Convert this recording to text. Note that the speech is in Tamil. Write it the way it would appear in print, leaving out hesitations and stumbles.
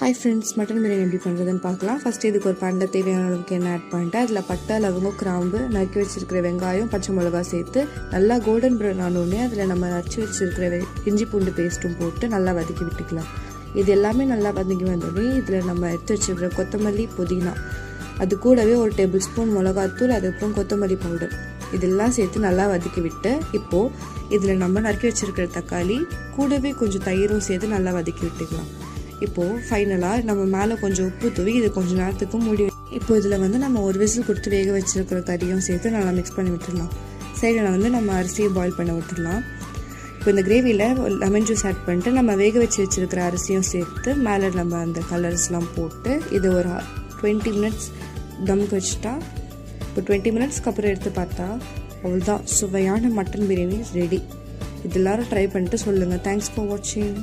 ஹாய் ஃப்ரெண்ட்ஸ், மட்டன் பிரியாணி எப்படி பண்ணுறதுன்னு பார்க்கலாம். ஃபஸ்ட்டு இதுக்கு ஒரு பேனில் தேவையான அளவுக்கு எண்ணெய் ஆட் பண்ணிட்டு அதில் பட்டை, லவங்கம், கிராம்பு, நறுக்கி வச்சுருக்கிற வெங்காயம், பச்சை மிளகா சேர்த்து நல்லா கோல்டன் ப்ரௌன் ஆனோடனே அதில் நம்ம அரைச்சி வச்சுருக்கிற இஞ்சி பூண்டு பேஸ்ட்டும் போட்டு நல்லா வதக்கி விட்டுக்கலாம். இது எல்லாமே நல்லா வதக்கி வந்தோடனே இதில் நம்ம எடுத்து வச்சுருக்கிற கொத்தமல்லி, புதினா, அது கூடவே ஒரு டேபிள் ஸ்பூன் மிளகாத்தூள், அதுக்கப்புறம் கொத்தமல்லி பவுடர் இதெல்லாம் சேர்த்து நல்லா வதக்கி விட்டு இப்போது இதில் நம்ம நறுக்கி வச்சுருக்கிற தக்காளி கூடவே கொஞ்சம் தயிரும் சேர்த்து நல்லா வதக்கி விட்டுக்கலாம். இப்போது ஃபைனலாக நம்ம மேலே கொஞ்சம் உப்பு தூவி இது கொஞ்சம் நேரத்துக்கு மூடி. இப்போ இதில் நம்ம ஒரு விசில் கொடுத்து வேக வச்சுருக்கிற கறியும் சேர்த்து நல்லா மிக்ஸ் பண்ணி விட்டுடலாம். சைடில் நம்ம அரிசியை பாயில் பண்ண விட்டுடலாம். இப்போ இந்த கிரேவியில் லெமன் ஜூஸ் ஆட் பண்ணிட்டு நம்ம வேக வச்சுருக்கிற அரிசியும் சேர்த்து மேலே நம்ம அந்த கலர்ஸ்லாம் போட்டு இது ஒரு 20 மினிட்ஸ் தம்க்கு வச்சுட்டா. இப்போ 20 மினிட்ஸ்க்கு அப்புறம் எடுத்து பார்த்தா அவ்வளோதான், சுவையான மட்டன் பிரியாணி ரெடி. இது எல்லோரும் ட்ரை பண்ணிட்டு சொல்லுங்கள். தேங்க்ஸ் ஃபார் வாட்சிங்.